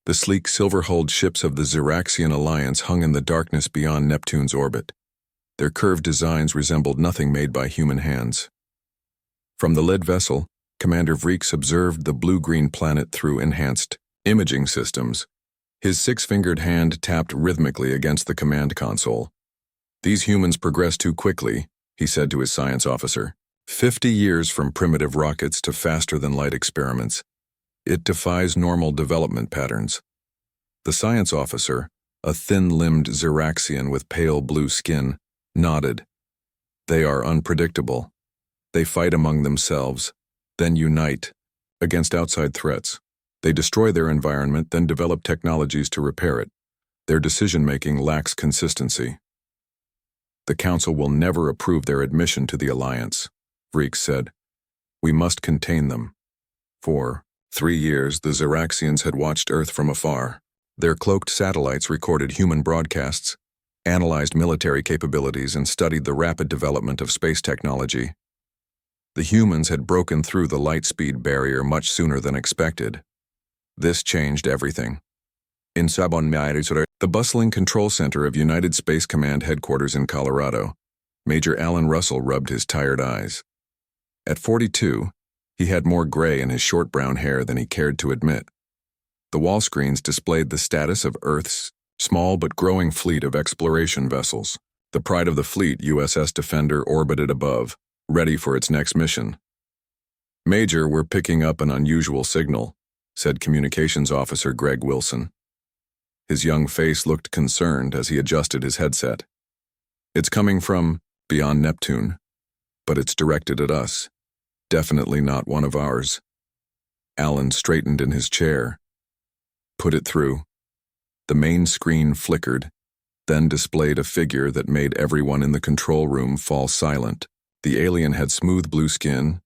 The sleek silver-hulled ships of the Xeraxian Alliance hung in the darkness beyond Neptune's orbit. Their curved designs resembled nothing made by human hands. From the lead vessel, Commander Vreeks observed the blue-green planet through enhanced imaging systems. His six-fingered hand tapped rhythmically against the command console. "These humans progress too quickly," he said to his science officer. 50 years from primitive rockets to faster-than-light experiments. It defies normal development patterns. The science officer, a thin-limbed Xeraxian with pale blue skin, nodded. "They are unpredictable. They fight among themselves, then unite against outside threats. They destroy their environment, then develop technologies to repair it. Their decision-making lacks consistency." "The Council will never approve their admission to the Alliance," Vreeks said. "We must contain them." For 3 years, the Xeraxians had watched Earth from afar. Their cloaked satellites recorded human broadcasts, analyzed military capabilities, and studied the rapid development of space technology. The humans had broken through the light-speed barrier much sooner than expected. This changed everything. In the bustling control center of United Space Command headquarters in Colorado, Major Alan Russell rubbed his tired eyes. At 42, he had more gray in his short brown hair than he cared to admit. The wall screens displayed the status of Earth's small but growing fleet of exploration vessels. The pride of the fleet, USS Defender, orbited above, ready for its next mission. "Major, we're picking up an unusual signal," said Communications Officer Greg Wilson. His young face looked concerned as he adjusted his headset. "It's coming from beyond Neptune, but it's directed at us. Definitely not one of ours." Alan straightened in his chair. "Put it through." The main screen flickered, then displayed a figure that made everyone in the control room fall silent. The alien had smooth blue skin,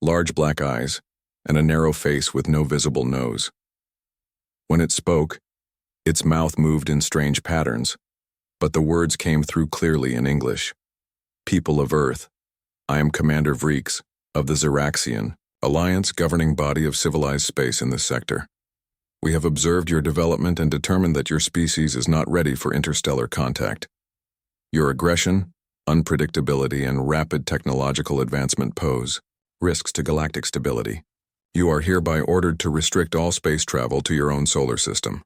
large black eyes, and a narrow face with no visible nose. When it spoke, its mouth moved in strange patterns, but the words came through clearly in English. "People of Earth, I am Commander Vreeks of the Xeraxian Alliance, governing body of civilized space in this sector. We have observed your development and determined that your species is not ready for interstellar contact. Your aggression, unpredictability, and rapid technological advancement pose risks to galactic stability. You are hereby ordered to restrict all space travel to your own solar system.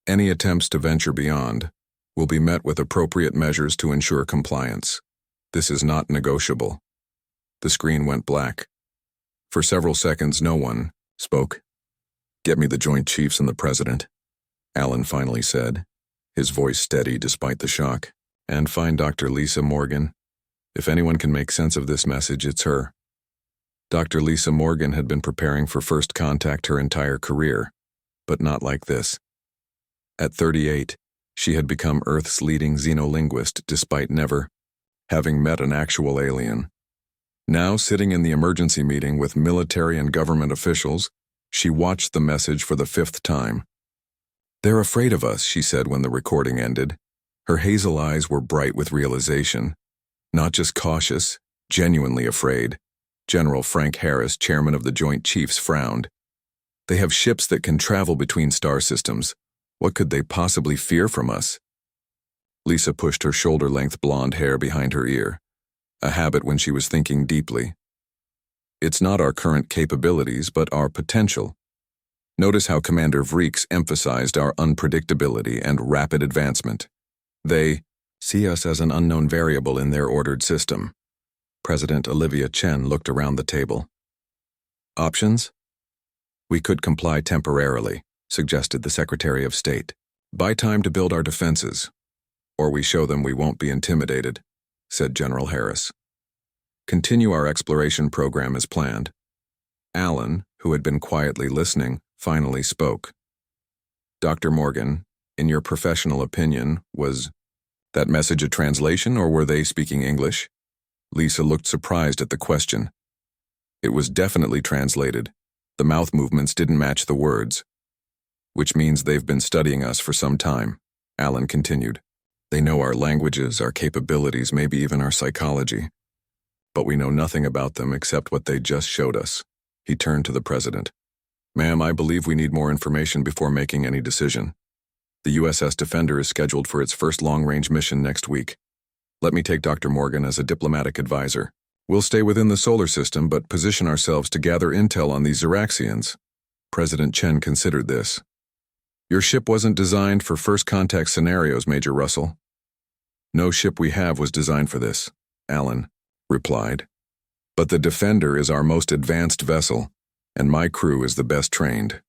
Any attempts to venture beyond will be met with appropriate measures to ensure compliance. This is not negotiable." The screen went black. For several seconds, no one spoke. "Get me the Joint Chiefs and the President," Alan finally said, his voice steady despite the shock. "And find Dr. Lisa Morgan. If anyone can make sense of this message, it's her." Dr. Lisa Morgan had been preparing for first contact her entire career, but not like this. At 38, she had become Earth's leading xenolinguist despite never having met an actual alien. Now, sitting in the emergency meeting with military and government officials, she watched the message for the 5th time. "They're afraid of us," she said when the recording ended. Her hazel eyes were bright with realization. Not just cautious, genuinely afraid. General Frank Harris, chairman of the Joint Chiefs, frowned. "They have ships that can travel between star systems. What could they possibly fear from us?" Lisa pushed her shoulder-length blonde hair behind her ear, a habit when she was thinking deeply. "It's not our current capabilities, but our potential. Notice how Commander Vreeks emphasized our unpredictability and rapid advancement. They see us as an unknown variable in their ordered system." President Olivia Chen looked around the table. "Options? We could comply temporarily," suggested the Secretary of State. "Buy time to build our defenses. Or we show them we won't be intimidated," said General Harris. "Continue our exploration program as planned." Alan, who had been quietly listening, finally spoke. "Dr. Morgan, in your professional opinion, was that message a translation, or were they speaking English?" Lisa looked surprised at the question. "It was definitely translated. The mouth movements didn't match the words." "Which means they've been studying us for some time," Alan continued. "They know our languages, our capabilities, maybe even our psychology. But we know nothing about them except what they just showed us." He turned to the president. Ma'am, I believe we need more information before making any decision. The USS Defender is scheduled for its first long-range mission next week. Let me take Dr. Morgan as a diplomatic advisor. We'll stay within the solar system, but position ourselves to gather intel on these Xeraxians. President Chen considered this. Your ship wasn't designed for first contact scenarios, Major Russell. No ship we have was designed for this, Alan replied. But the Defender is our most advanced vessel, and my crew is the best trained.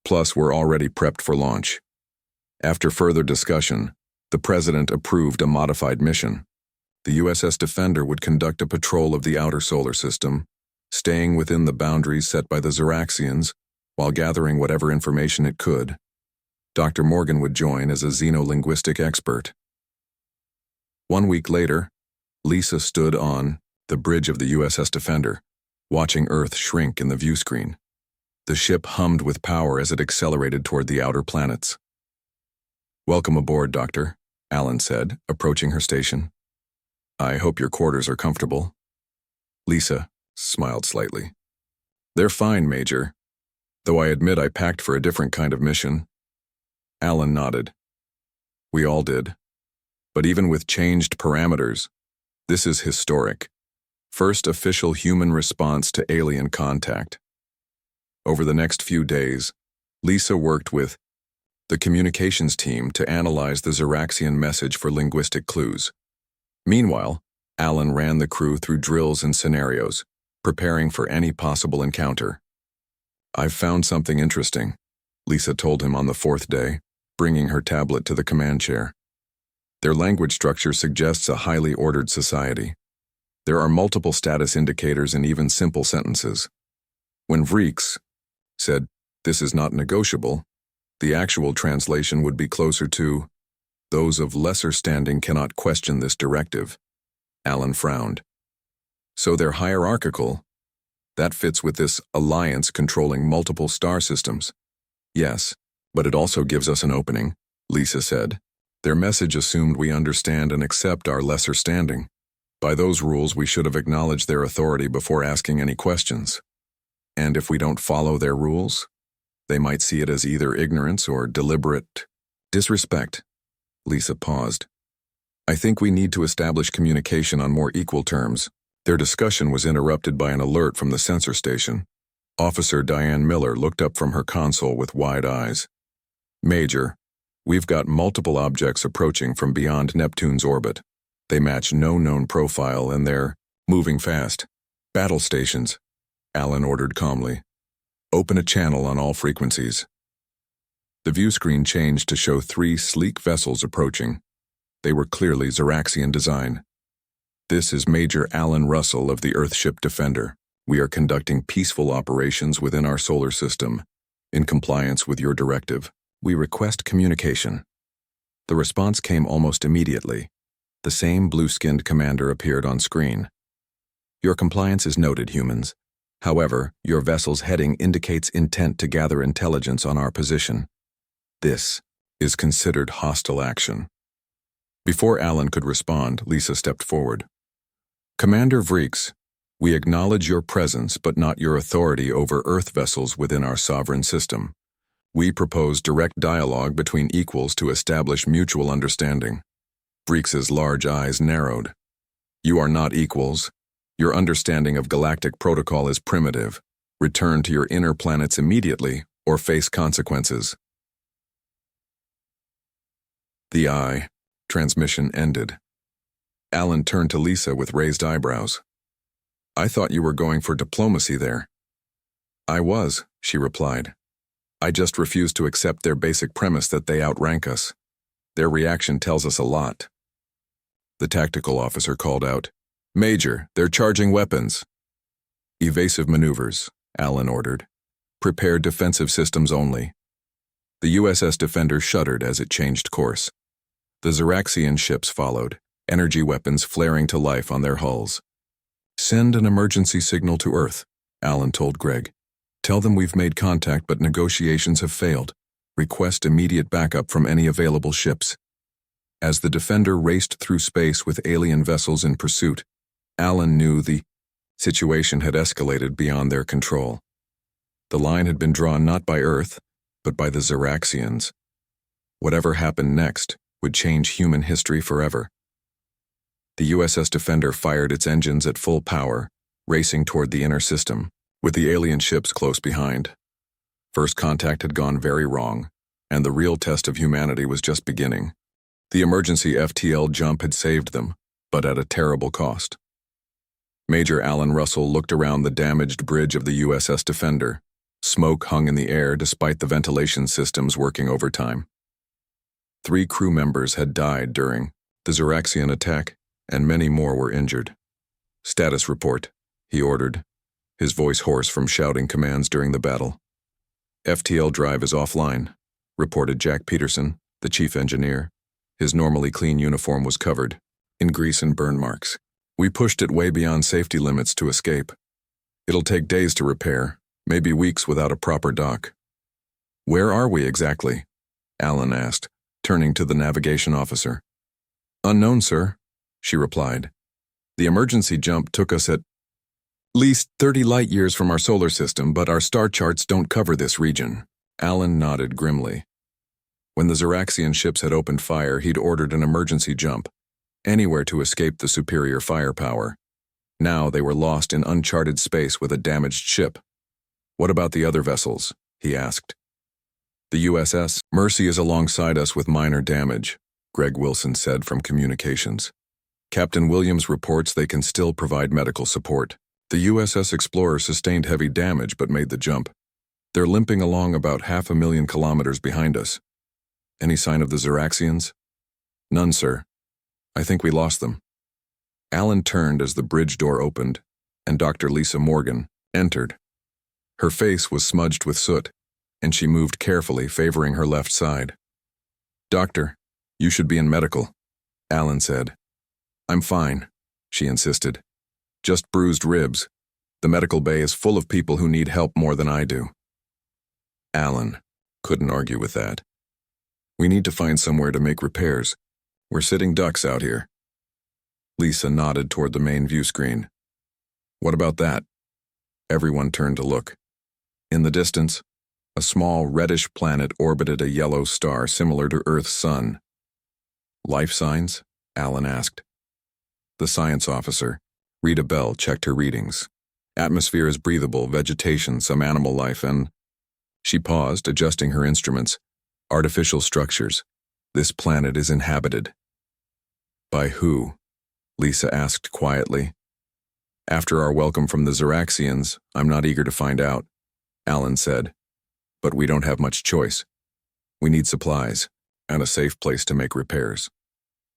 Plus, we're already prepped for launch. After further discussion, the President approved a modified mission. The USS Defender would conduct a patrol of the outer solar system, staying within the boundaries set by the Xeraxians while gathering whatever information it could. Dr. Morgan would join as a xenolinguistic expert. 1 week later, Lisa stood on the bridge of the USS Defender, watching Earth shrink in the view screen. The ship hummed with power as it accelerated toward the outer planets. "Welcome aboard, Doctor," Alan said, approaching her station. "I hope your quarters are comfortable." Lisa smiled slightly. "They're fine, Major, though I admit I packed for a different kind of mission." Alan nodded. "We all did. But even with changed parameters, this is historic. First official human response to alien contact." Over the next few days, Lisa worked with the communications team to analyze the Xeraxian message for linguistic clues. Meanwhile, Alan ran the crew through drills and scenarios, preparing for any possible encounter. "I've found something interesting," Lisa told him on the 4th day, bringing her tablet to the command chair. "Their language structure suggests a highly ordered society. There are multiple status indicators in even simple sentences. When Vreeks said, 'This is not negotiable,' the actual translation would be closer to, 'Those of lesser standing cannot question this directive.'" Alan frowned. "So they're hierarchical. That fits with this alliance controlling multiple star systems." "Yes, but it also gives us an opening," Lisa said. "Their message assumed we understand and accept our lesser standing. By those rules, we should have acknowledged their authority before asking any questions. And if we don't follow their rules, they might see it as either ignorance or deliberate disrespect." Lisa paused. "I think we need to establish communication on more equal terms." Their discussion was interrupted by an alert from the sensor station. Officer Diane Miller looked up from her console with wide eyes. "Major, we've got multiple objects approaching from beyond Neptune's orbit. They match no known profile and they're moving fast." "Battle stations," Alan ordered calmly. "Open a channel on all frequencies." The view screen changed to show 3 sleek vessels approaching. They were clearly Xeraxian design. "This is Major Alan Russell of the Earthship Defender. We are conducting peaceful operations within our solar system. In compliance with your directive, we request communication." The response came almost immediately. The same blue-skinned commander appeared on screen. "Your compliance is noted, humans. However, your vessel's heading indicates intent to gather intelligence on our position. This is considered hostile action." Before Alan could respond, Lisa stepped forward. "Commander Vreeks, we acknowledge your presence but not your authority over Earth vessels within our sovereign system. We propose direct dialogue between equals to establish mutual understanding." Vreeks's large eyes narrowed. "You are not equals. Your understanding of galactic protocol is primitive. Return to your inner planets immediately or face consequences." The eye transmission ended. Alan turned to Lisa with raised eyebrows. "I thought you were going for diplomacy there." "I was," she replied. "I just refuse to accept their basic premise that they outrank us. Their reaction tells us a lot." The tactical officer called out, "Major, they're charging weapons." "Evasive maneuvers," Alan ordered. "Prepare defensive systems only." The USS Defender shuddered as it changed course. The Xeraxian ships followed, energy weapons flaring to life on their hulls. "Send an emergency signal to Earth," Alan told Greg. "Tell them we've made contact but negotiations have failed. Request immediate backup from any available ships." As the Defender raced through space with alien vessels in pursuit, Alan knew the situation had escalated beyond their control. The line had been drawn not by Earth, but by the Ziraxians. Whatever happened next would change human history forever. The USS Defender fired its engines at full power, racing toward the inner system, with the alien ships close behind. First contact had gone very wrong, and the real test of humanity was just beginning. The emergency FTL jump had saved them, but at a terrible cost. Major Alan Russell looked around the damaged bridge of the USS Defender. Smoke hung in the air despite the ventilation systems working overtime. 3 crew members had died during the Ziraxian attack, and many more were injured. "Status report," he ordered, his voice hoarse from shouting commands during the battle. "FTL drive is offline," reported Jack Peterson, the chief engineer. His normally clean uniform was covered in grease and burn marks. "We pushed it way beyond safety limits to escape. It'll take days to repair, maybe weeks without a proper dock." "Where are we exactly?" Alan asked, turning to the navigation officer. "Unknown, sir," she replied. "The emergency jump took us at least 30 light-years from our solar system, but our star charts don't cover this region." Alan nodded grimly. When the Ziraxian ships had opened fire, he'd ordered an emergency jump, anywhere to escape the superior firepower. Now they were lost in uncharted space with a damaged ship. "What about the other vessels?" he asked. "The USS Mercy is alongside us with minor damage," Greg Wilson said from communications. "Captain Williams reports they can still provide medical support. The USS Explorer sustained heavy damage but made the jump. They're limping along about 500,000 kilometers behind us." "Any sign of the Ziraxians?" "None, sir. I think we lost them." Alan turned as the bridge door opened, and Dr. Lisa Morgan entered. Her face was smudged with soot, and she moved carefully, favoring her left side. "Doctor, you should be in medical," Alan said. "I'm fine," she insisted. "Just bruised ribs. The medical bay is full of people who need help more than I do." Alan couldn't argue with that. "We need to find somewhere to make repairs. We're sitting ducks out here." Lisa nodded toward the main view screen. "What about that?" Everyone turned to look. In the distance, a small reddish planet orbited a yellow star similar to Earth's sun. "Life signs?" Alan asked. The science officer, Rita Bell, checked her readings. "Atmosphere is breathable, vegetation, some animal life, and—" She paused, adjusting her instruments. "Artificial structures. This planet is inhabited." "By who?" Lisa asked quietly. "After our welcome from the Ziraxians, I'm not eager to find out," Alan said. "But we don't have much choice. We need supplies, and a safe place to make repairs."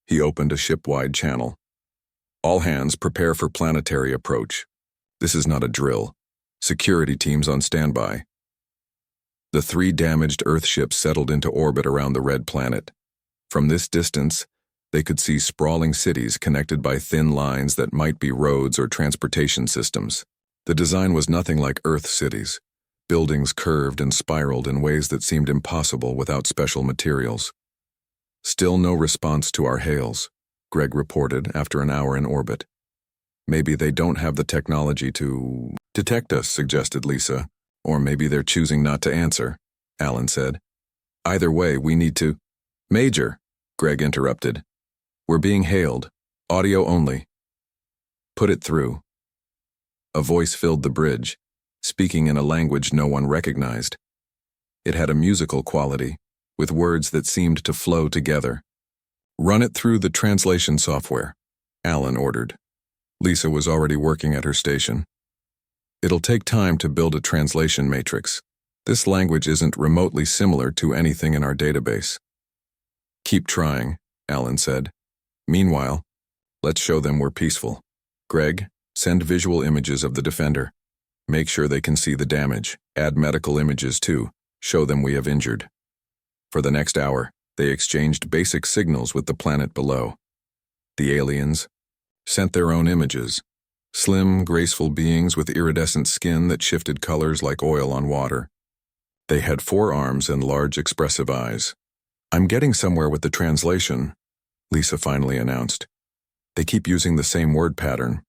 He opened a ship-wide channel. "All hands prepare for planetary approach. This is not a drill. Security teams on standby." The 3 damaged Earth ships settled into orbit around the red planet. From this distance, they could see sprawling cities connected by thin lines that might be roads or transportation systems. The design was nothing like Earth cities. Buildings curved and spiraled in ways that seemed impossible without special materials. "Still no response to our hails," Greg reported after an hour in orbit. "Maybe they don't have the technology to detect us," suggested Lisa. "Or maybe they're choosing not to answer," Alan said. "Either way, we need to—" "Major," Greg interrupted. "We're being hailed. Audio only." "Put it through." A voice filled the bridge, speaking in a language no one recognized. It had a musical quality, with words that seemed to flow together. "Run it through the translation software," Alan ordered. Lisa was already working at her station. "It'll take time to build a translation matrix. This language isn't remotely similar to anything in our database." "Keep trying," Alan said. "Meanwhile, let's show them we're peaceful. Greg, send visual images of the Defender. Make sure they can see the damage. Add medical images too. Show them we have injured." For the next hour, they exchanged basic signals with the planet below. The aliens sent their own images. Slim, graceful beings with iridescent skin that shifted colors like oil on water. They had 4 arms and large expressive eyes. "I'm getting somewhere with the translation," Lisa finally announced. "They keep using the same word pattern.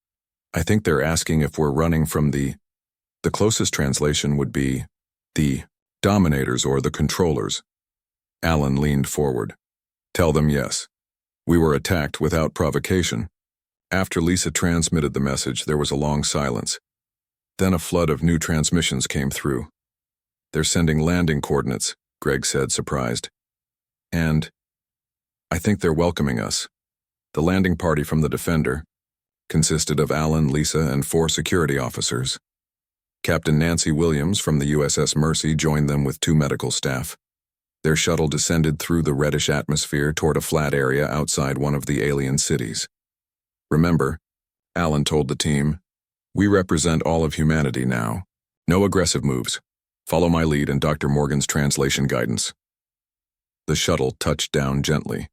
I think they're asking if we're running from the closest translation would be The dominators or the controllers. Alan leaned forward. Tell them yes. We were attacked without provocation. After Lisa transmitted the message, there was a long silence. Then a flood of new transmissions came through. They're sending landing coordinates, Greg said, surprised. And I think they're welcoming us. The landing party from the Defender consisted of Alan, Lisa, and 4 security officers. Captain Nancy Williams from the USS Mercy joined them with 2 medical staff. Their shuttle descended through the reddish atmosphere toward a flat area outside one of the alien cities. Remember, Alan told the team, we represent all of humanity now. No aggressive moves. Follow my lead and Dr. Morgan's translation guidance. The shuttle touched down gently.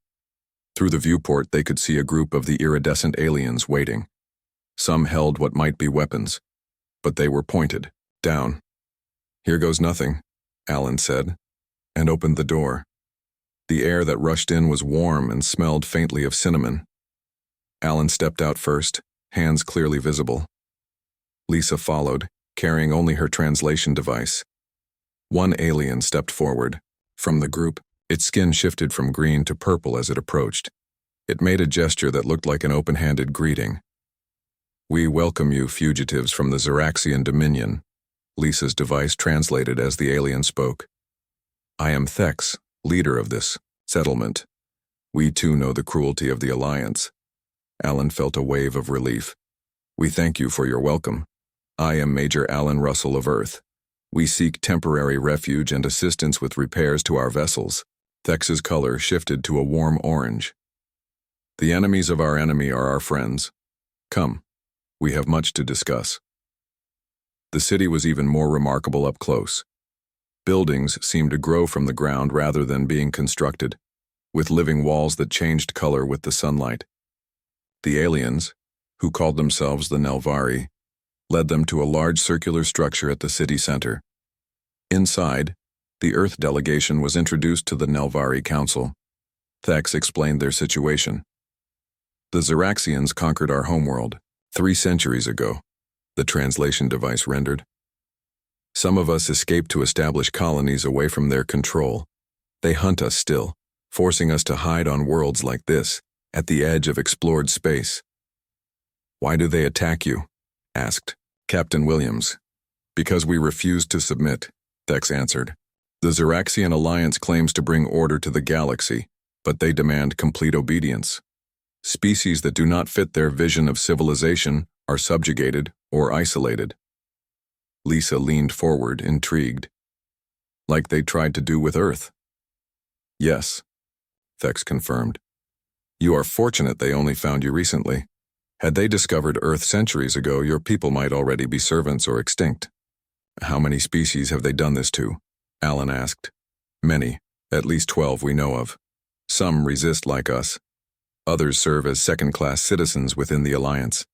Through the viewport, they could see a group of the iridescent aliens waiting. Some held what might be weapons, but they were pointed down. Here goes nothing, Alan said, and opened the door. The air that rushed in was warm and smelled faintly of cinnamon. Alan stepped out first, hands clearly visible. Lisa followed, carrying only her translation device. One alien stepped forward. From the group, its skin shifted from green to purple as it approached. It made a gesture that looked like an open-handed greeting. We welcome you, fugitives from the Ziraxian Dominion, Lisa's device translated as the alien spoke. I am Thex, leader of this settlement. We too know the cruelty of the Alliance. Alan felt a wave of relief. We thank you for your welcome. I am Major Alan Russell of Earth. We seek temporary refuge and assistance with repairs to our vessels. Thex's color shifted to a warm orange. The enemies of our enemy are our friends. Come, we have much to discuss. The city was even more remarkable up close. Buildings seemed to grow from the ground rather than being constructed, with living walls that changed color with the sunlight. The aliens, who called themselves the Nelvari, led them to a large circular structure at the city center. Inside, the Earth delegation was introduced to the Nelvari Council. Thex explained their situation. The Ziraxians conquered our homeworld 3 centuries ago, the translation device rendered. Some of us escaped to establish colonies away from their control. They hunt us still, forcing us to hide on worlds like this, at the edge of explored space. Why do they attack you? Asked Captain Williams. Because we refused to submit, Thex answered. The Ziraxian Alliance claims to bring order to the galaxy, but they demand complete obedience. Species that do not fit their vision of civilization are subjugated or isolated. Lisa leaned forward, intrigued. Like they tried to do with Earth. Yes, Thex confirmed. You are fortunate they only found you recently. Had they discovered Earth centuries ago, your people might already be servants or extinct. How many species have they done this to? Alan asked. Many, at least 12 we know of. Some resist like us. Others serve as second-class citizens within the Alliance.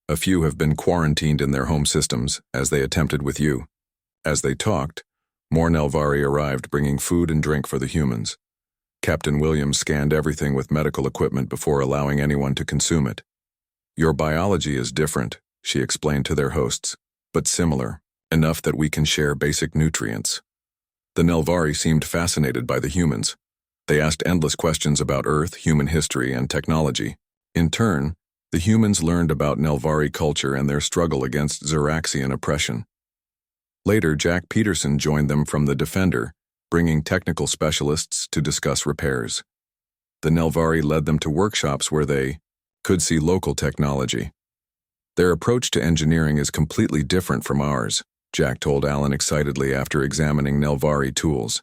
A few have been quarantined in their home systems, as they attempted with you. As they talked, more Nelvari arrived bringing food and drink for the humans. Captain Williams scanned everything with medical equipment before allowing anyone to consume it. Your biology is different, she explained to their hosts, but similar, enough that we can share basic nutrients. The Nelvari seemed fascinated by the humans. They asked endless questions about Earth, human history, and technology. In turn, the humans learned about Nelvari culture and their struggle against Ziraxian oppression. Later, Jack Peterson joined them from the Defender, bringing technical specialists to discuss repairs. The Nelvari led them to workshops where they could see local technology. Their approach to engineering is completely different from ours, Jack told Alan excitedly after examining Nelvari tools.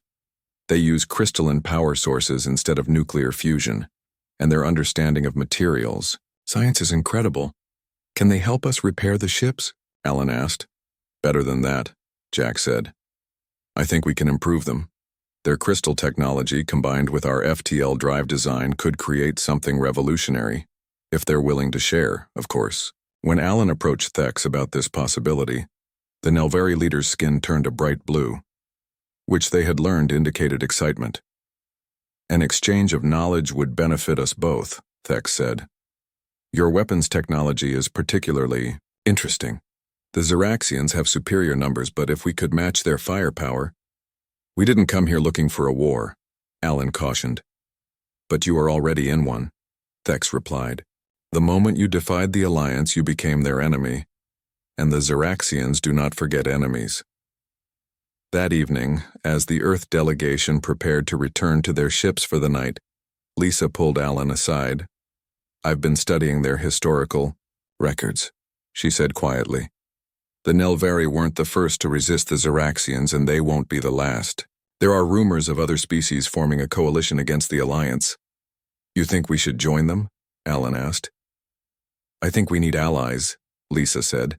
They use crystalline power sources instead of nuclear fusion, and their understanding of materials. Science is incredible. Can they help us repair the ships? Alan asked. Better than that, Jack said. I think we can improve them. Their crystal technology combined with our FTL drive design could create something revolutionary. If they're willing to share, of course. When Alan approached Thex about this possibility, the Nelvari leader's skin turned a bright blue, which they had learned indicated excitement. An exchange of knowledge would benefit us both, Thex said. Your weapons technology is particularly interesting. The Ziraxians have superior numbers, but if we could match their firepower, We didn't come here looking for a war, Alan cautioned. But you are already in one, Thex replied. The moment you defied the Alliance, you became their enemy, and the Ziraxians do not forget enemies. That evening, as the Earth delegation prepared to return to their ships for the night, Lisa pulled Alan aside. I've been studying their historical records, she said quietly. The Nelvari weren't the first to resist the Ziraxians, and they won't be the last. There are rumors of other species forming a coalition against the Alliance. You think we should join them? Alan asked. I think we need allies, Lisa said.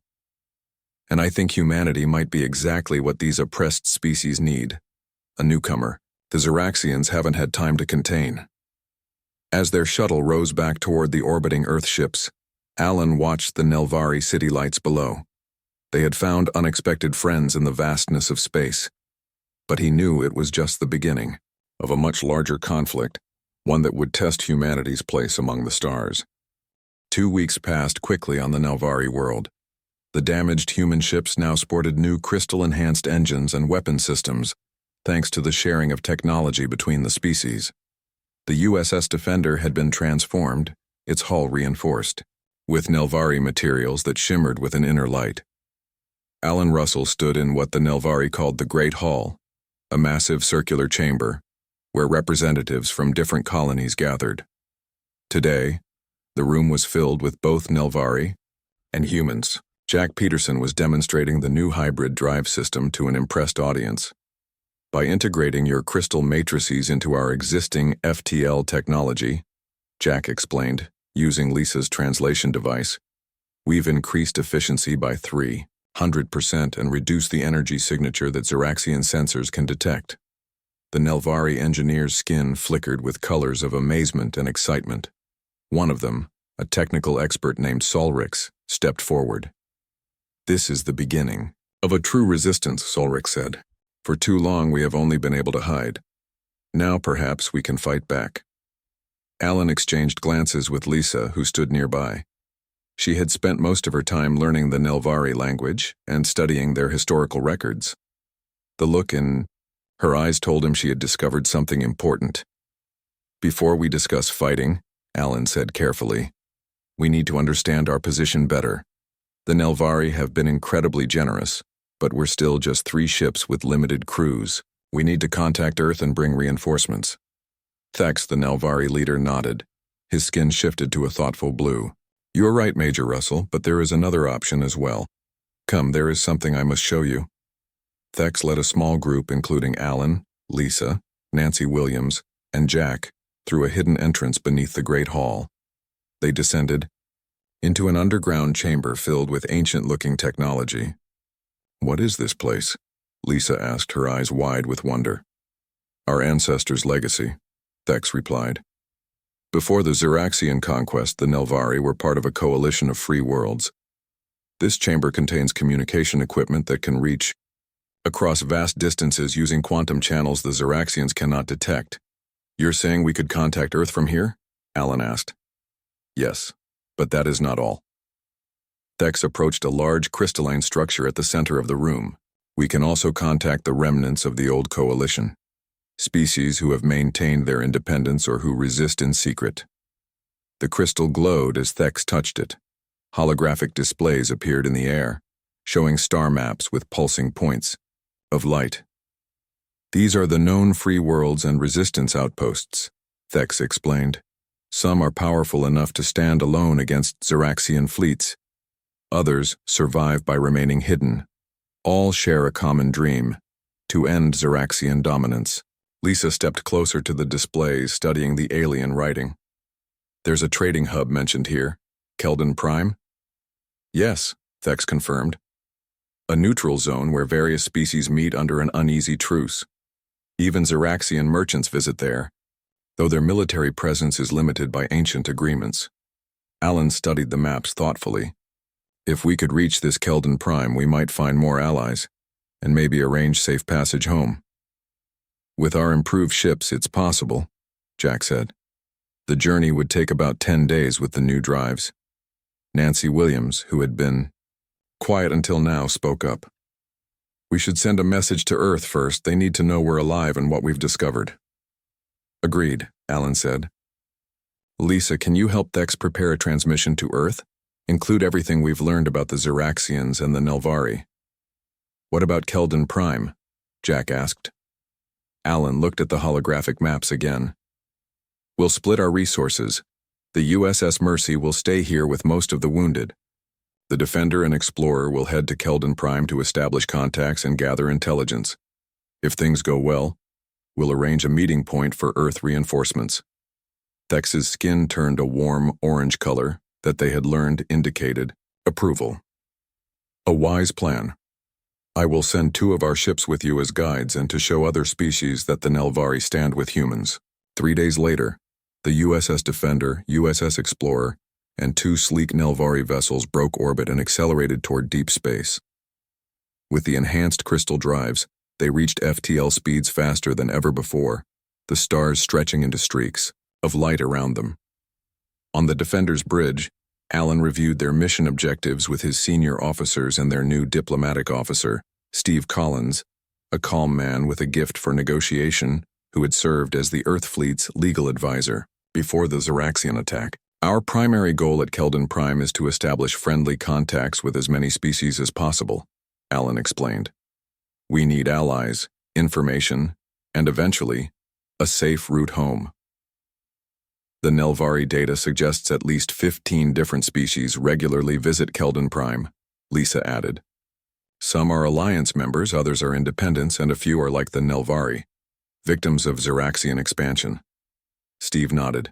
And I think humanity might be exactly what these oppressed species need. A newcomer. The Ziraxians haven't had time to contain. As their shuttle rose back toward the orbiting Earth ships, Alan watched the Nelvari city lights below. They had found unexpected friends in the vastness of space. But he knew it was just the beginning of a much larger conflict, one that would test humanity's place among the stars. 2 weeks passed quickly on the Nelvari world. The damaged human ships now sported new crystal-enhanced engines and weapon systems, thanks to the sharing of technology between the species. The USS Defender had been transformed, its hull reinforced, with Nelvari materials that shimmered with an inner light. Alan Russell stood in what the Nelvari called the Great Hall, a massive circular chamber, where representatives from different colonies gathered. Today, the room was filled with both Nelvari and humans. Jack Peterson was demonstrating the new hybrid drive system to an impressed audience. By integrating your crystal matrices into our existing FTL technology, Jack explained, using Lisa's translation device, we've increased efficiency by 300% and reduced the energy signature that Ziraxian sensors can detect. The Nelvari engineer's skin flickered with colors of amazement and excitement. One of them, a technical expert named Solrix, stepped forward. This is the beginning of a true resistance, Solrix said. For too long we have only been able to hide. Now perhaps we can fight back. Alan exchanged glances with Lisa, who stood nearby. She had spent most of her time learning the Nelvari language and studying their historical records. The look in her eyes told him she had discovered something important. Before we discuss fighting, Alan said carefully, we need to understand our position better. The Nelvari have been incredibly generous, but we're still just 3 ships with limited crews. We need to contact Earth and bring reinforcements. Thex, the Nelvari leader, nodded. His skin shifted to a thoughtful blue. You're right, Major Russell, but there is another option as well. Come, there is something I must show you. Thex led a small group including Alan, Lisa, Nancy Williams, and Jack through a hidden entrance beneath the Great Hall. They descended into an underground chamber filled with ancient-looking technology. What is this place? Lisa asked, her eyes wide with wonder. Our ancestors' legacy, Thex replied. Before the Ziraxian conquest, the Nelvari were part of a coalition of free worlds. This chamber contains communication equipment that can reach across vast distances using quantum channels the Ziraxians cannot detect. You're saying we could contact Earth from here? Alan asked. Yes, but that is not all. Thex approached a large crystalline structure at the center of the room. We can also contact the remnants of the old coalition, species who have maintained their independence or who resist in secret. The crystal glowed as Thex touched it. Holographic displays appeared in the air, showing star maps with pulsing points of light. These are the known free worlds and resistance outposts, Thex explained. Some are powerful enough to stand alone against Ziraxian fleets. Others survive by remaining hidden. All share a common dream, to end Ziraxian dominance. Lisa stepped closer to the displays, studying the alien writing. There's a trading hub mentioned here. Keldon Prime? Yes, Thex confirmed. A neutral zone where various species meet under an uneasy truce. Even Ziraxian merchants visit there, though their military presence is limited by ancient agreements. Alan studied the maps thoughtfully. If we could reach this Keldon Prime, we might find more allies, and maybe arrange safe passage home. With our improved ships, it's possible, Jack said. The journey would take about 10 days with the new drives. Nancy Williams, who had been quiet until now, spoke up. We should send a message to Earth first. They need to know we're alive and what we've discovered. Agreed, Alan said. Lisa, can you help Thex prepare a transmission to Earth? Include everything we've learned about the Ziraxians and the Nelvari. What about Keldon Prime? Jack asked. Alan looked at the holographic maps again. We'll split our resources. The USS Mercy will stay here with most of the wounded. The Defender and Explorer will head to Keldon Prime to establish contacts and gather intelligence. If things go well, we'll arrange a meeting point for Earth reinforcements. Thex's skin turned a warm orange color that they had learned indicated approval. A wise plan. I will send 2 of our ships with you as guides and to show other species that the Nelvari stand with humans. 3 days later, the USS Defender, USS Explorer, and 2 sleek Nelvari vessels broke orbit and accelerated toward deep space. With the enhanced crystal drives, they reached FTL speeds faster than ever before, the stars stretching into streaks of light around them. On the Defender's bridge, Alan reviewed their mission objectives with his senior officers and their new diplomatic officer, Steve Collins, a calm man with a gift for negotiation who had served as the Earth Fleet's legal advisor before the Ziraxian attack. Our primary goal at Keldon Prime is to establish friendly contacts with as many species as possible, Alan explained. We need allies, information, and eventually, a safe route home. The Nelvari data suggests at least 15 different species regularly visit Keldon Prime, Lisa added. Some are Alliance members, others are independents, and a few are like the Nelvari, victims of Ziraxian expansion. Steve nodded.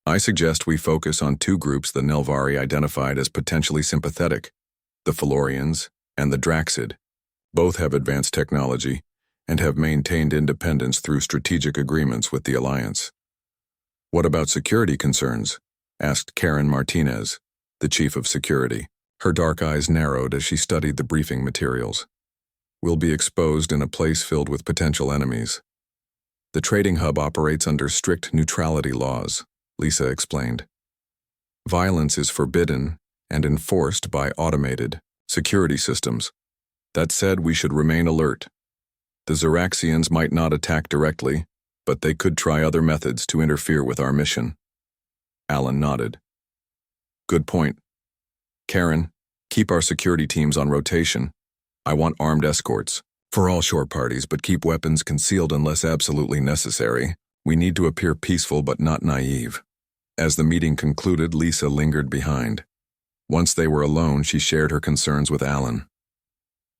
I suggest we focus on 2 groups the Nelvari identified as potentially sympathetic, the Felorians and the Draxid. Both have advanced technology and have maintained independence through strategic agreements with the Alliance. What about security concerns? Asked Karen Martinez, the chief of security. Her dark eyes narrowed as she studied the briefing materials. We'll be exposed in a place filled with potential enemies. The trading hub operates under strict neutrality laws, Lisa explained. Violence is forbidden and enforced by automated security systems. That said, we should remain alert. The Ziraxians might not attack directly, but they could try other methods to interfere with our mission. Alan nodded. Good point. Karen, keep our security teams on rotation. I want armed escorts for all shore parties, but keep weapons concealed unless absolutely necessary. We need to appear peaceful but not naive. As the meeting concluded, Lisa lingered behind. Once they were alone, she shared her concerns with Alan.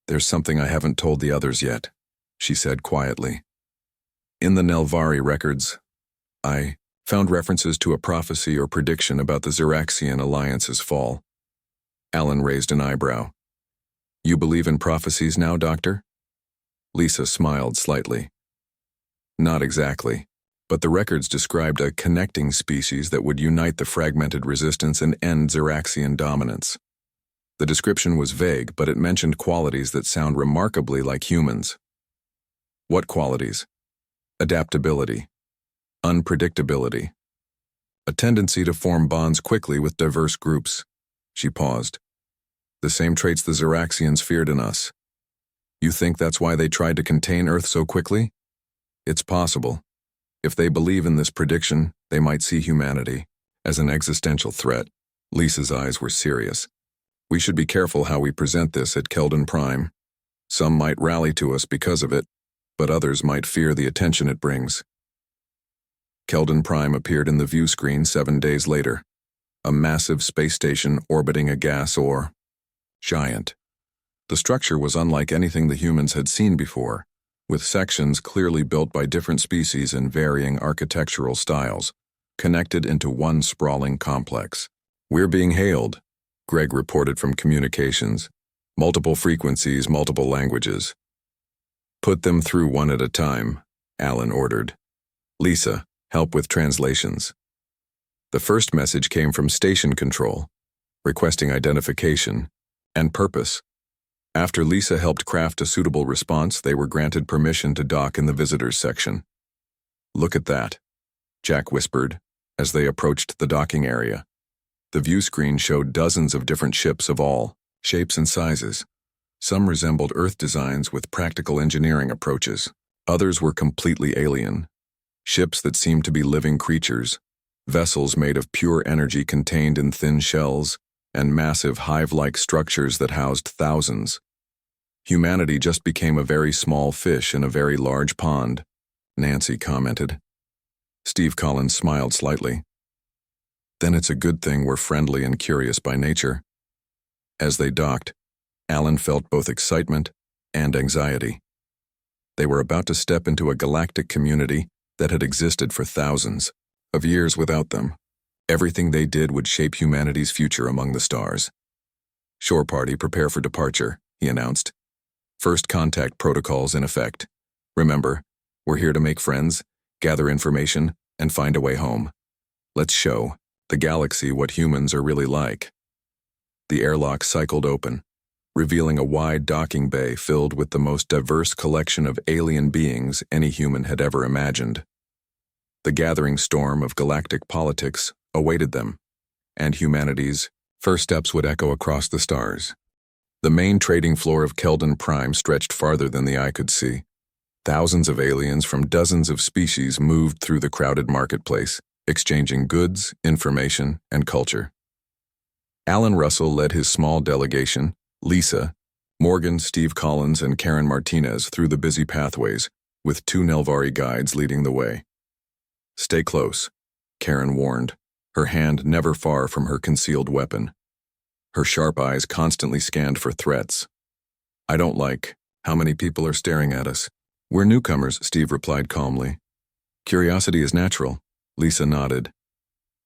There's something I haven't told the others yet, she said quietly. In the Nelvari records, I found references to a prophecy or prediction about the Ziraxian Alliance's fall. Alan raised an eyebrow. You believe in prophecies now, Doctor? Lisa smiled slightly. Not exactly, but the records described a connecting species that would unite the fragmented resistance and end Ziraxian dominance. The description was vague, but it mentioned qualities that sound remarkably like humans. What qualities? Adaptability, unpredictability, a tendency to form bonds quickly with diverse groups. She paused. The same traits the Ziraxians feared in us. You think that's why they tried to contain Earth so quickly? It's possible. If they believe in this prediction, they might see humanity as an existential threat. Lisa's eyes were serious. We should be careful how we present this at Keldon Prime. Some might rally to us because of it, but others might fear the attention it brings. Keldon Prime appeared in the view screen 7 days later, a massive space station orbiting a gas or giant. The structure was unlike anything the humans had seen before, with sections clearly built by different species in varying architectural styles, connected into one sprawling complex. We're being hailed, Greg reported from communications. Multiple frequencies, multiple languages. Put them through one at a time, Alan ordered. Lisa, help with translations. The first message came from Station Control, requesting identification and purpose. After Lisa helped craft a suitable response, they were granted permission to dock in the visitors section. Look at that, Jack whispered as they approached the docking area. The view screen showed dozens of different ships of all shapes and sizes. Some resembled Earth designs with practical engineering approaches. Others were completely alien. Ships that seemed to be living creatures, vessels made of pure energy contained in thin shells, and massive hive-like structures that housed thousands. Humanity just became a very small fish in a very large pond, Nancy commented. Steve Collins smiled slightly. Then it's a good thing we're friendly and curious by nature. As they docked, Alan felt both excitement and anxiety. They were about to step into a galactic community that had existed for thousands of years without them. Everything they did would shape humanity's future among the stars. Shore party, prepare for departure, he announced. First contact protocols in effect. Remember, we're here to make friends, gather information, and find a way home. Let's show the galaxy what humans are really like. The airlock cycled open, revealing a wide docking bay filled with the most diverse collection of alien beings any human had ever imagined. The gathering storm of galactic politics awaited them, and humanity's first steps would echo across the stars. The main trading floor of Keldon Prime stretched farther than the eye could see. Thousands of aliens from dozens of species moved through the crowded marketplace, exchanging goods, information, and culture. Alan Russell led his small delegation, Lisa, Morgan, Steve Collins, and Karen Martinez through the busy pathways, with 2 Nelvari guides leading the way. Stay close, Karen warned, her hand never far from her concealed weapon. Her sharp eyes constantly scanned for threats. I don't like how many people are staring at us. We're newcomers, Steve replied calmly. Curiosity is natural, Lisa nodded.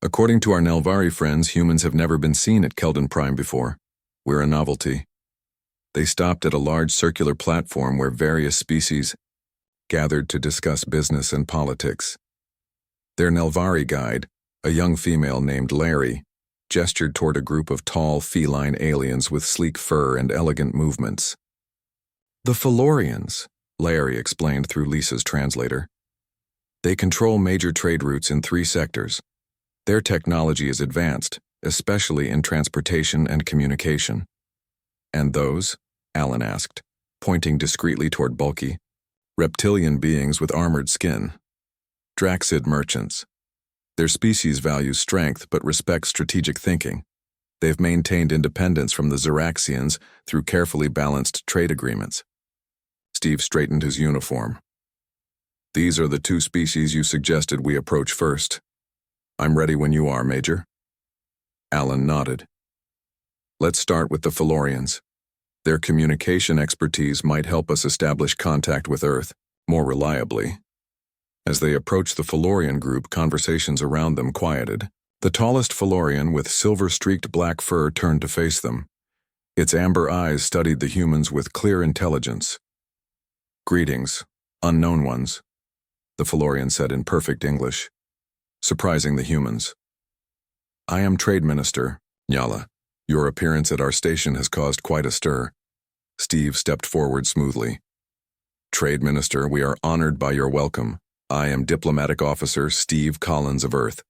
According to our Nelvari friends, humans have never been seen at Keldon Prime before. We're a novelty. They stopped at a large circular platform where various species gathered to discuss business and politics. Their Nelvari guide, a young female named Larry, gestured toward a group of tall feline aliens with sleek fur and elegant movements. The Felorians, Larry explained through Lisa's translator. They control major trade routes in 3 sectors. Their technology is advanced, especially in transportation and communication. And those? Alan asked, pointing discreetly toward bulky, reptilian beings with armored skin. Draxid merchants. Their species values strength but respects strategic thinking. They've maintained independence from the Ziraxians through carefully balanced trade agreements. Steve straightened his uniform. These are the 2 species you suggested we approach first. I'm ready when you are, Major. Alan nodded. Let's start with the Felorians. Their communication expertise might help us establish contact with Earth more reliably. As they approached the Felorian group, conversations around them quieted. The tallest Felorian with silver-streaked black fur turned to face them. Its amber eyes studied the humans with clear intelligence. Greetings, unknown ones, the Felorian said in perfect English, surprising the humans. I am Trade Minister, Nyala. Your appearance at our station has caused quite a stir. Steve stepped forward smoothly. Trade Minister, we are honored by your welcome. I am Diplomatic Officer Steve Collins of Earth.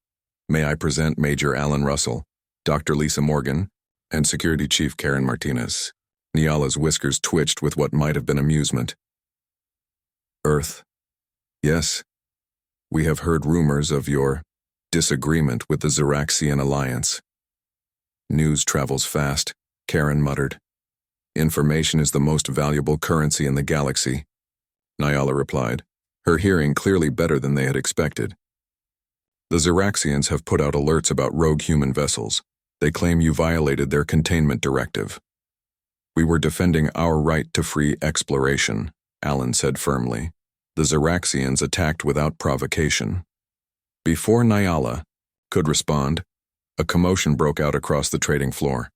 May I present Major Alan Russell, Dr. Lisa Morgan, and Security Chief Karen Martinez. Nyala's whiskers twitched with what might have been amusement. Earth. Yes. We have heard rumors of your disagreement with the Ziraxian Alliance. News travels fast, Karen muttered. Information is the most valuable currency in the galaxy, Nyala replied, her hearing clearly better than they had expected. The Ziraxians have put out alerts about rogue human vessels. They claim you violated their containment directive. We were defending our right to free exploration, Alan said firmly. The Ziraxians attacked without provocation. Before Nyala could respond, a commotion broke out across the trading floor.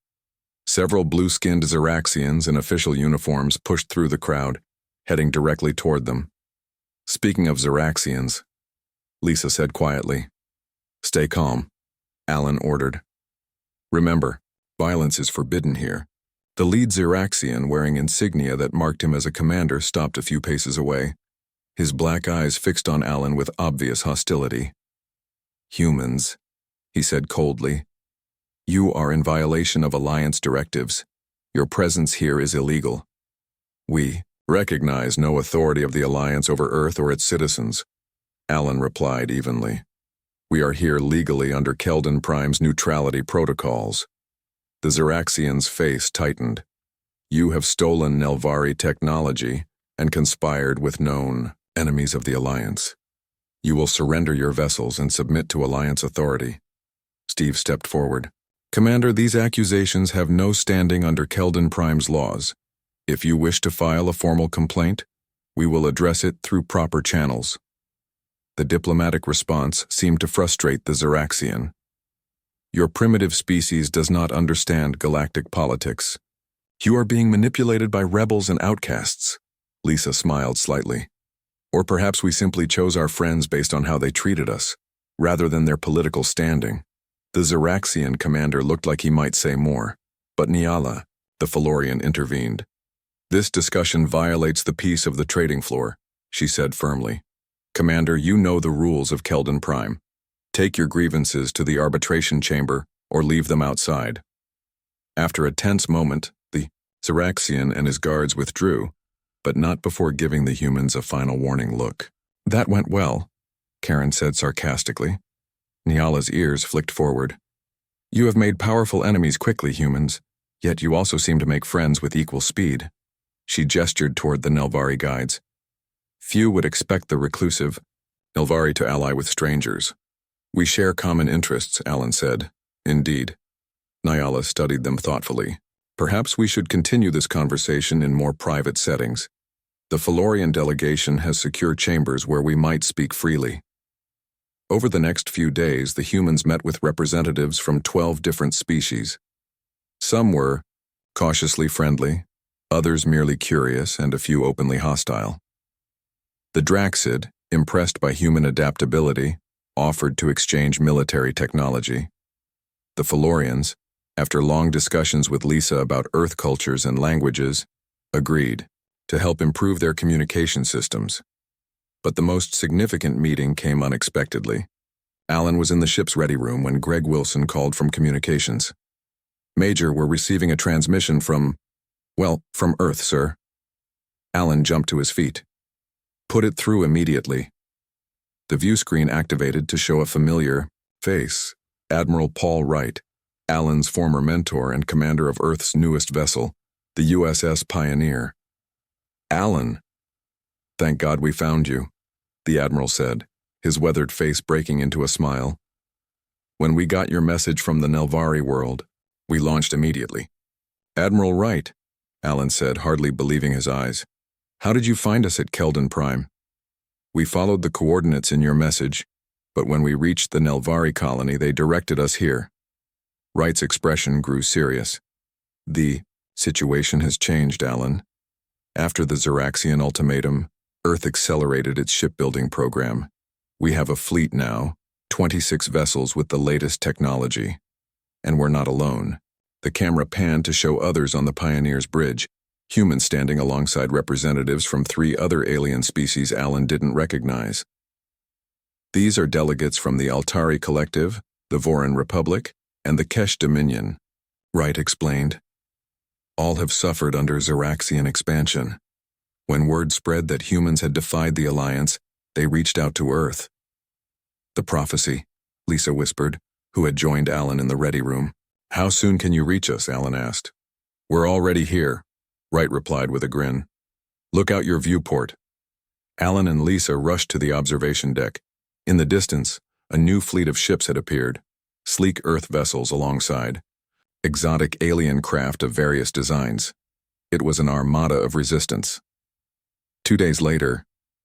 Several blue-skinned Ziraxians in official uniforms pushed through the crowd, heading directly toward them. Speaking of Ziraxians, Lisa said quietly. Stay calm, Alan ordered. Remember, violence is forbidden here. The lead Ziraxian, wearing insignia that marked him as a commander, stopped a few paces away, his black eyes fixed on Alan with obvious hostility. Humans, he said coldly. You are in violation of Alliance directives. Your presence here is illegal. We recognize no authority of the Alliance over Earth or its citizens, Alan replied evenly. We are here legally under Keldon Prime's neutrality protocols. The Ziraxian's face tightened. You have stolen Nelvari technology and conspired with known enemies of the Alliance. You will surrender your vessels and submit to Alliance authority. Steve stepped forward. Commander, these accusations have no standing under Keldon Prime's laws. If you wish to file a formal complaint, we will address it through proper channels. The diplomatic response seemed to frustrate the Ziraxian. Your primitive species does not understand galactic politics. You are being manipulated by rebels and outcasts. Lisa smiled slightly. Or perhaps we simply chose our friends based on how they treated us, rather than their political standing. The Ziraxian commander looked like he might say more, but Nyala, the Felorian, intervened. This discussion violates the peace of the trading floor, she said firmly. Commander, you know the rules of Keldon Prime. Take your grievances to the arbitration chamber or leave them outside. After a tense moment, the Ziraxian and his guards withdrew, but not before giving the humans a final warning look. That went well, Karen said sarcastically. Nyala's ears flicked forward. You have made powerful enemies quickly, humans, yet you also seem to make friends with equal speed. She gestured toward the Nelvari guides. Few would expect the reclusive Nelvari to ally with strangers. We share common interests, Alan said. Indeed. Nyala studied them thoughtfully. Perhaps we should continue this conversation in more private settings. The Felorian delegation has secure chambers where we might speak freely. Over the next few days, the humans met with representatives from 12 different species. Some were cautiously friendly, others merely curious, and a few openly hostile. The Draxid, impressed by human adaptability, offered to exchange military technology. The Felorians, after long discussions with Lisa about Earth cultures and languages, agreed to help improve their communication systems. But the most significant meeting came unexpectedly. Alan was in the ship's ready room when Greg Wilson called from communications. Major, we're receiving a transmission from Earth, sir. Alan jumped to his feet. Put it through immediately. The view screen activated to show a familiar face, Admiral Paul Wright, Alan's former mentor and commander of Earth's newest vessel, the USS Pioneer. Alan. Thank God we found you, the Admiral said, his weathered face breaking into a smile. When we got your message from the Nelvari world, we launched immediately. Admiral Wright, Alan said, hardly believing his eyes. How did you find us at Keldon Prime? We followed the coordinates in your message, but when we reached the Nelvari colony, they directed us here. Wright's expression grew serious. The situation has changed, Alan. After the Ziraxian ultimatum, Earth accelerated its shipbuilding program. We have a fleet now, 26 vessels with the latest technology. And we're not alone. The camera panned to show others on the Pioneer's bridge, humans standing alongside representatives from 3 other alien species Alan didn't recognize. These are delegates from the Altari Collective, the Voran Republic, and the Kesh Dominion, Wright explained. All have suffered under Ziraxian expansion. When word spread that humans had defied the Alliance, they reached out to Earth. The prophecy, Lisa whispered, who had joined Alan in the ready room. How soon can you reach us? Alan asked. We're already here, Wright replied with a grin. Look out your viewport. Alan and Lisa rushed to the observation deck. In the distance, a new fleet of ships had appeared, sleek Earth vessels alongside, exotic alien craft of various designs. It was an armada of resistance. 2 days later,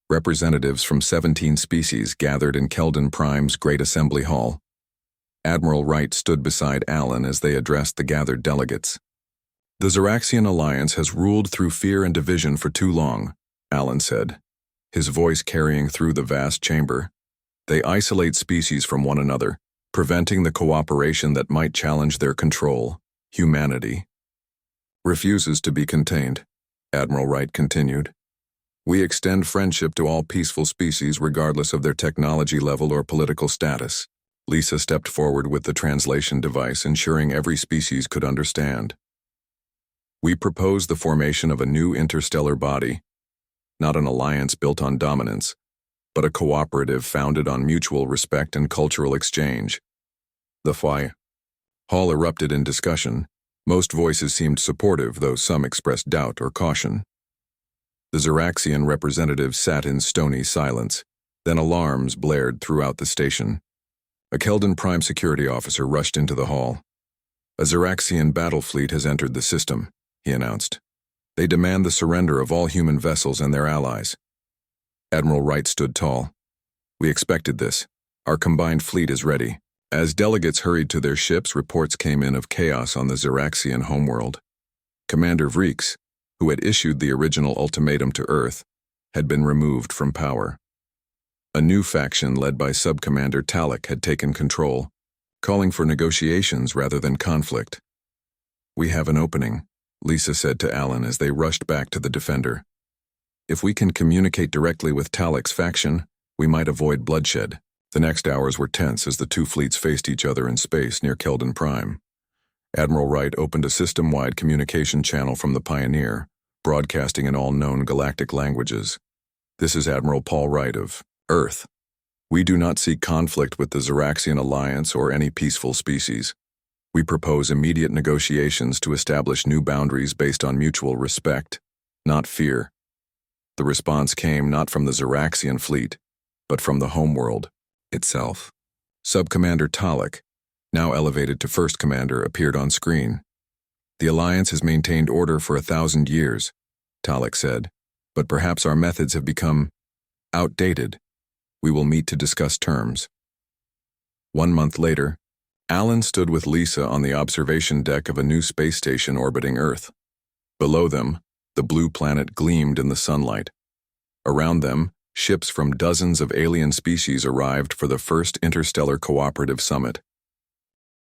representatives from 17 species gathered in Keldon Prime's Great Assembly Hall. Admiral Wright stood beside Alan as they addressed the gathered delegates. The Ziraxian Alliance has ruled through fear and division for too long, Alan said, his voice carrying through the vast chamber. They isolate species from one another, preventing the cooperation that might challenge their control. Humanity refuses to be contained, Admiral Wright continued. We extend friendship to all peaceful species regardless of their technology level or political status. Lisa stepped forward with the translation device, ensuring every species could understand. We propose the formation of a new interstellar body, not an alliance built on dominance, but a cooperative founded on mutual respect and cultural exchange. The HFY hall erupted in discussion. Most voices seemed supportive, though some expressed doubt or caution. The Ziraxian representatives sat in stony silence. Then alarms blared throughout the station. A Keldon Prime security officer rushed into the hall. A Ziraxian battle fleet has entered the system, he announced. They demand the surrender of all human vessels and their allies. Admiral Wright stood tall. We expected this. Our combined fleet is ready. As delegates hurried to their ships, reports came in of chaos on the Ziraxian homeworld. Commander Vreeks, who had issued the original ultimatum to Earth, had been removed from power. A new faction led by Subcommander Talek had taken control, calling for negotiations rather than conflict. We have an opening, Lisa said to Alan as they rushed back to the Defender. If we can communicate directly with Talek's faction, we might avoid bloodshed. The next hours were tense as the two fleets faced each other in space near Keldon Prime. Admiral Wright opened a system-wide communication channel from the Pioneer, broadcasting in all known galactic languages. This is Admiral Paul Wright of Earth. We do not seek conflict with the Ziraxian Alliance or any peaceful species. We propose immediate negotiations to establish new boundaries based on mutual respect, not fear. The response came not from the Ziraxian fleet, but from the homeworld itself. Subcommander Talek, now elevated to First Commander, appeared on screen. The Alliance has maintained order for 1,000 years, Talek said, but perhaps our methods have become outdated. We will meet to discuss terms. 1 month later, Alan stood with Lisa on the observation deck of a new space station orbiting Earth. Below them, the blue planet gleamed in the sunlight. Around them, ships from dozens of alien species arrived for the first interstellar cooperative summit.